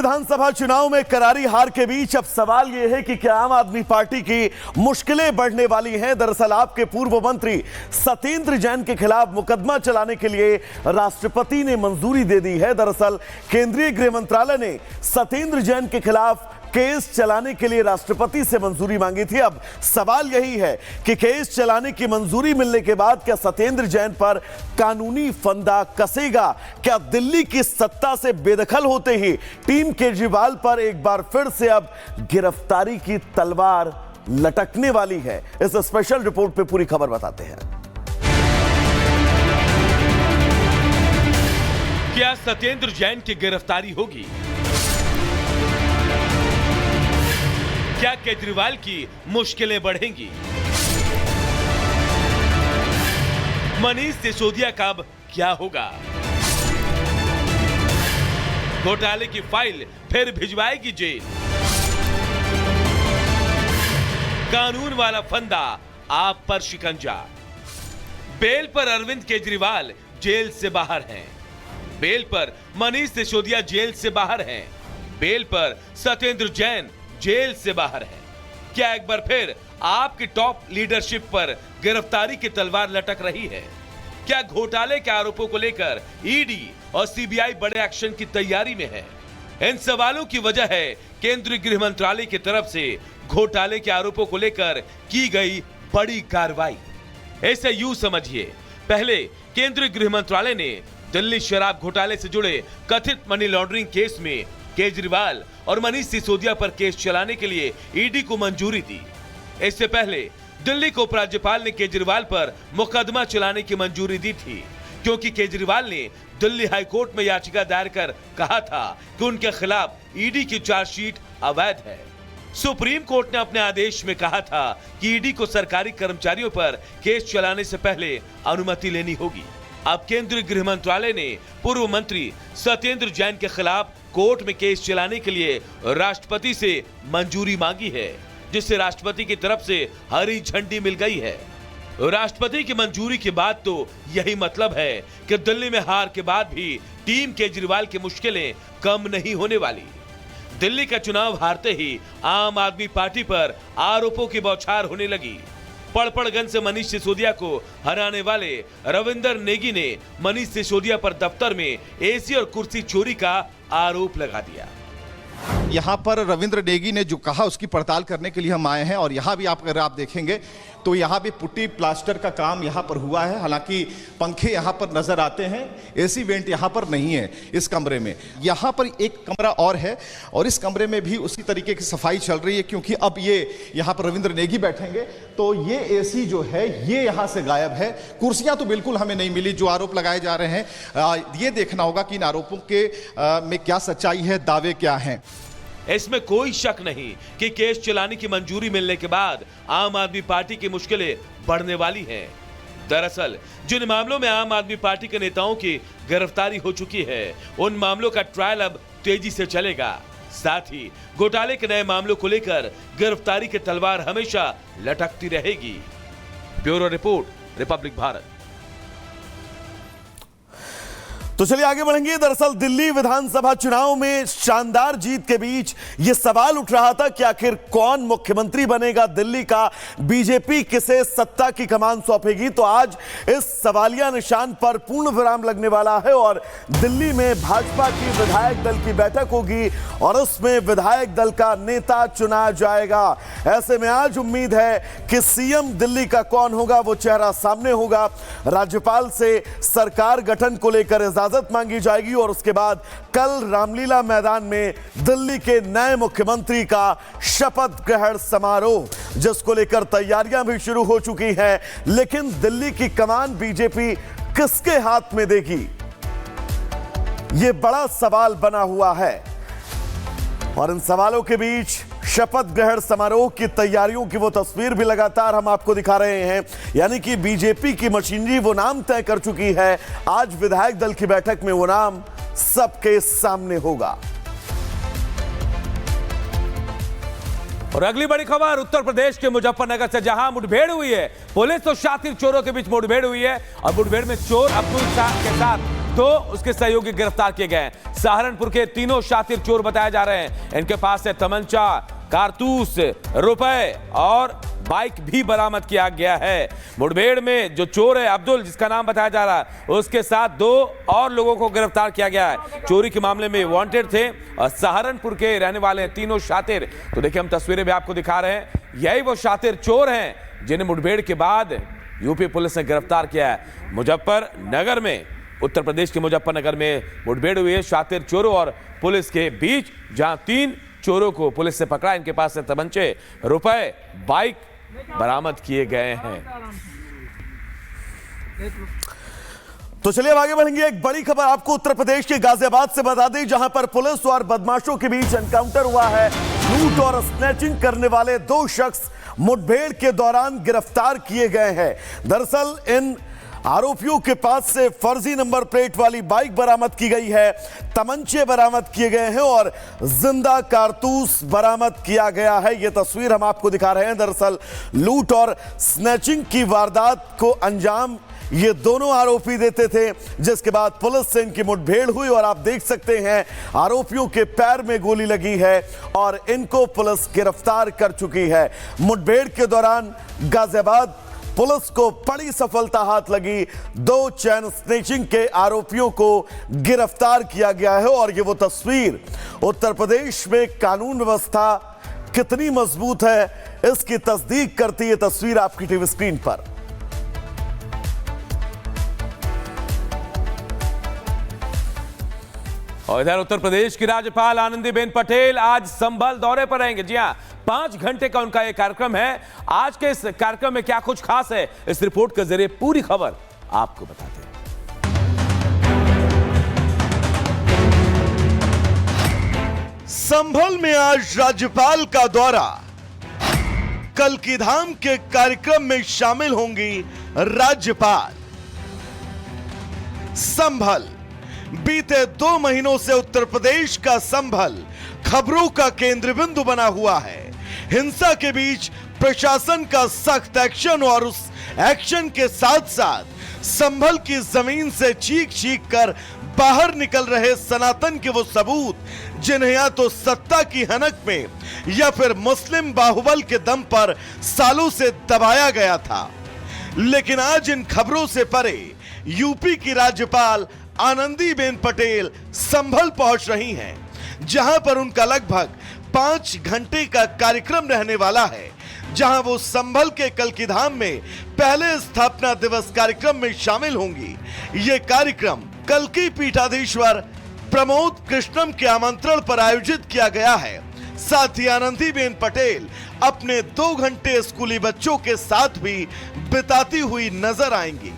विधानसभा चुनाव में करारी हार के बीच अब सवाल यह है कि क्या आम आदमी पार्टी की मुश्किलें बढ़ने वाली हैं। दरअसल आपके पूर्व मंत्री सत्येंद्र जैन के खिलाफ मुकदमा चलाने के लिए राष्ट्रपति ने मंजूरी दे दी है। दरअसल केंद्रीय गृह मंत्रालय ने सत्येंद्र जैन के खिलाफ केस चलाने के लिए राष्ट्रपति से मंजूरी मांगी थी। अब सवाल यही है कि केस चलाने की मंजूरी मिलने के बाद क्या सत्येंद्र जैन पर कानूनी फंदा कसेगा? क्या दिल्ली की सत्ता से बेदखल होते ही टीम केजरीवाल पर एक बार फिर से अब गिरफ्तारी की तलवार लटकने वाली है? इस स्पेशल रिपोर्ट पे पूरी खबर बताते हैं। क्या सत्येंद्र जैन की गिरफ्तारी होगी? क्या केजरीवाल की मुश्किलें बढ़ेंगी? मनीष सिसोदिया का अब क्या होगा? घोटाले की फाइल फिर भिजवाएगी जेल? कानून वाला फंदा आप पर शिकंजा। बेल पर अरविंद केजरीवाल जेल से बाहर हैं। बेल पर मनीष सिसोदिया जेल से बाहर हैं। बेल पर सत्येंद्र जैन जेल से बाहर है। क्या एक बार फिर आपकी टॉप लीडरशिप पर गिरफ्तारी की तलवार लटक रही है? क्या घोटाले के आरोपों को लेकर ईडी और सीबीआई बड़े एक्शन की तैयारी में है? इन सवालों की वजह है केंद्रीय गृह मंत्रालय की तरफ से घोटाले के आरोपों को लेकर की गई बड़ी कार्रवाई। ऐसे यूं समझिए, पहले केंद्रीय गृह मंत्रालय ने दिल्ली शराब घोटाले से जुड़े कथित मनी लॉन्ड्रिंग केस में केजरीवाल और मनीष सिसोदिया पर केस चलाने के लिए ईडी को मंजूरी दी। इससे पहले दिल्ली को उपराज्यपाल ने केजरीवाल पर मुकदमा चलाने की मंजूरी दी थी, क्योंकि केजरीवाल ने दिल्ली हाईकोर्ट में याचिका दायर कर कहा था कि उनके खिलाफ ईडी की चार्जशीट अवैध है। सुप्रीम कोर्ट ने अपने आदेश में कहा था कि ईडी को सरकारी कर्मचारियों पर केस चलाने से पहले अनुमति लेनी होगी। अब केंद्रीय गृह मंत्रालय ने पूर्व मंत्री सत्येंद्र जैन के खिलाफ कोर्ट में केस चलाने के लिए राष्ट्रपति से मंजूरी मांगी है, जिससे राष्ट्रपति की तरफ से हरी झंडी मिल गई है। राष्ट्रपति की मंजूरी के बाद तो यही मतलब है कि दिल्ली में हार के बाद भी टीम केजरीवाल की मुश्किलें कम नहीं होने वाली। दिल्ली का चुनाव हारते ही आम आदमी पार्टी पर आरोपों की बौछार होने लगी। पड़पड़गंज से मनीष सिसोदिया को हराने वाले रविंदर नेगी ने मनीष सिसोदिया पर दफ्तर में एसी और कुर्सी चोरी का आरोप लगा दिया। यहाँ पर रविंद्र नेगी ने जो कहा उसकी पड़ताल करने के लिए हम आए हैं, और यहाँ भी अगर आप देखेंगे तो यहाँ भी पुट्टी प्लास्टर का काम यहाँ पर हुआ है। हालांकि पंखे यहाँ पर नजर आते हैं, एसी वेंट यहाँ पर नहीं है इस कमरे में। यहाँ पर एक कमरा और है और इस कमरे में भी उसी तरीके की सफाई चल रही है, क्योंकि अब ये यहाँ पर रविंद्र नेगी बैठेंगे तो ये एसी जो है ये यहाँ से गायब है। कुर्सियाँ तो बिल्कुल हमें नहीं मिली। जो आरोप लगाए जा रहे हैं ये देखना होगा कि इन आरोपों के में क्या सच्चाई है, दावे क्या हैं। इसमें कोई शक नहीं कि केस चलाने की मंजूरी मिलने के बाद आम आदमी पार्टी की मुश्किलें बढ़ने वाली हैं। दरअसल जिन मामलों में आम आदमी पार्टी के नेताओं की गिरफ्तारी हो चुकी है, उन मामलों का ट्रायल अब तेजी से चलेगा। साथ ही घोटाले के नए मामलों को लेकर गिरफ्तारी की तलवार हमेशा लटकती रहेगी। Bureau report, Republic Bharat. तो चलिए आगे बढ़ेंगे। दरअसल दिल्ली विधानसभा चुनाव में शानदार जीत के बीच यह सवाल उठ रहा था कि आखिर कौन मुख्यमंत्री बनेगा दिल्ली का, बीजेपी किसे सत्ता की कमान सौंपेगी। तो आज इस सवालिया निशान पर पूर्ण विराम लगने वाला है और दिल्ली में भाजपा की विधायक दल की बैठक होगी और उसमें विधायक दल का नेता चुना जाएगा। ऐसे में आज उम्मीद है कि सीएम दिल्ली का कौन होगा, वो चेहरा सामने होगा। राज्यपाल से सरकार गठन को लेकर इजाजत मांगी जाएगी और उसके बाद कल रामलीला मैदान में दिल्ली के नए मुख्यमंत्री का शपथ ग्रहण समारोह, जिसको लेकर तैयारियां भी शुरू हो चुकी हैं। लेकिन दिल्ली की कमान बीजेपी किसके हाथ में देगी, यह बड़ा सवाल बना हुआ है। और इन सवालों के बीच शपथ ग्रहण समारोह की तैयारियों की वो तस्वीर भी लगातार हम आपको दिखा रहे हैं। यानी कि बीजेपी की मशीनरी वो नाम तय कर चुकी है। आज विधायक दल की बैठक में वो नाम सबके सामने होगा। और अगली बड़ी खबर उत्तर प्रदेश के मुजफ्फरनगर से, जहां मुठभेड़ हुई है। पुलिस और शातिर चोरों के बीच मुठभेड़ हुई है और मुठभेड़ में चोर अब्दुल शाह के साथ दो उसके सहयोगी गिरफ्तार किए गए हैं। सहारनपुर के तीनों शातिर चोर बताए जा रहे हैं। इनके पास से तमंचा, कारतूस, रुपए और बाइक भी बरामद किया गया है। मुठभेड़ में जो चोर है अब्दुल, जिसका नाम बताया जा रहा है, उसके साथ 2 और लोगों को गिरफ्तार किया गया है। चोरी के मामले में वांटेड थे और सहारनपुर के रहने वाले हैं तीनों शातिर। तो देखिए, हम तस्वीरें भी आपको दिखा रहे हैं। यही वो शातिर चोर हैं जिन्हें मुठभेड़ के बाद यूपी पुलिस ने गिरफ्तार किया है। मुजफ्फरनगर में, उत्तर प्रदेश के मुजफ्फरनगर में मुठभेड़ हुई है शातिर चोरों और पुलिस के बीच, जहां 3 चोरों को पुलिस से पकड़ा। इनके पास से तमंचे, रुपए, बाइक बरामद किए गए हैं। तो चलिए अब आगे बढ़ेंगे। एक बड़ी खबर आपको उत्तर प्रदेश के गाजियाबाद से बता दें, जहां पर पुलिस और बदमाशों के बीच एनकाउंटर हुआ है। लूट और स्नैचिंग करने वाले 2 शख्स मुठभेड़ के दौरान गिरफ्तार किए गए हैं। दरअसल इन आरोपियों के पास से फर्जी नंबर प्लेट वाली बाइक बरामद की गई है, तमंचे बरामद किए गए हैं और जिंदा कारतूस बरामद किया गया है। यह तस्वीर हम आपको दिखा रहे हैं। दरअसल लूट और स्नैचिंग की वारदात को अंजाम ये दोनों आरोपी देते थे, जिसके बाद पुलिस से इनकी मुठभेड़ हुई और आप देख सकते हैं आरोपियों के पैर में गोली लगी है और इनको पुलिस गिरफ्तार कर चुकी है। मुठभेड़ के दौरान गाजियाबाद पुलिस को बड़ी सफलता हाथ लगी। 2 चैन स्नैचिंग के आरोपियों को गिरफ्तार किया गया है और ये वो तस्वीर उत्तर प्रदेश में कानून व्यवस्था कितनी मजबूत है, इसकी तस्दीक करती है तस्वीर आपकी टीवी स्क्रीन पर। और इधर उत्तर प्रदेश की राज्यपाल आनंदीबेन पटेल आज संभल दौरे पर रहेंगे। जी हां, 5 घंटे का उनका यह कार्यक्रम है। आज के इस कार्यक्रम में क्या कुछ खास है, इस रिपोर्ट के जरिए पूरी खबर आपको बताते हैं। संभल में आज राज्यपाल का दौरा। कल्की धाम के कार्यक्रम में शामिल होंगी राज्यपाल। संभल, बीते 2 महीनों से उत्तर प्रदेश का संभल खबरों का केंद्र बिंदु बना हुआ है। हिंसा के बीच प्रशासन का सख्त एक्शन और उस एक्शन के साथ साथ संभल की जमीन से चीख कर बाहर निकल रहे सनातन के वो सबूत, जिन्हें या तो सत्ता की हनक में या फिर मुस्लिम बाहुबल के दम पर सालों से दबाया गया था। लेकिन आज इन खबरों से परे यूपी की राज्यपाल आनंदीबेन पटेल संभल पहुंच रही हैं, जहां पर उनका लगभग 5 घंटे का कार्यक्रम रहने वाला है। जहां वो संभल के कल्की धाम में पहले स्थापना दिवस कार्यक्रम में शामिल होंगी। ये कार्यक्रम कल्की पीठाधीश्वर प्रमोद कृष्णम के आमंत्रण पर आयोजित किया गया है। साथ ही आनंदीबेन पटेल अपने 2 घंटे स्कूली बच्चों के साथ भी बिताती हुई नजर आएंगी।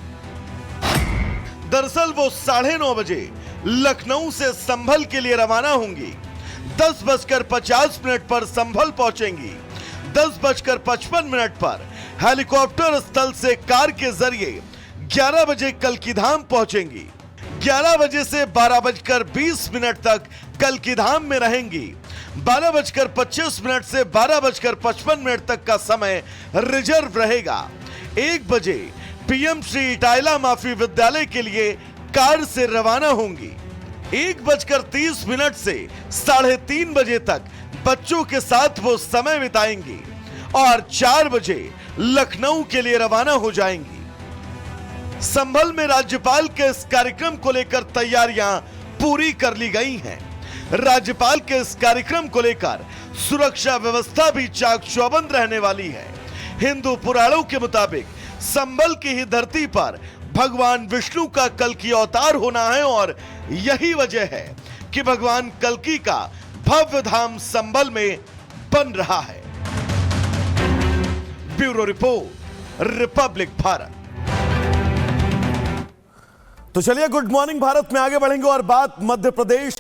दरअसल वो 9:30 बजे लखनऊ से संभल के लिए रवाना होंगी। 10:50 पर संभल पहुंचेंगी। 10:55 पर हेलीकॉप्टर स्थल से कार के जरिए 11 बजे कल्की धाम पहुंचेंगी। 11 बजे से 12:20 तक कल्की धाम में रहेंगी। 12:25 से 12:55 तक का समय रिजर्व रहेगा। 1 बजे पीएम श्री इटाइला माफी विद्यालय के लिए कार से रवाना होंगी। 1:30 से 3:30 बजे तक बच्चों के साथ वो समय बिताएंगी और 4 बजे लखनऊ के लिए रवाना हो जाएंगी। संभल में राज्यपाल के इस कार्यक्रम को लेकर तैयारियां पूरी कर ली गई हैं। राज्यपाल के इस कार्यक्रम को लेकर सुरक्षा व्यवस्था भी चाक चौबंद रहने वाली है। हिंदू पुराणों के मुताबिक संभल की ही धरती पर भगवान विष्णु का कल्की अवतार होना है और यही वजह है कि भगवान कल्की का भव्य धाम संभल में बन रहा है। Bureau report, Republic Bharat. तो चलिए गुड मॉर्निंग भारत में आगे बढ़ेंगे और बात मध्य प्रदेश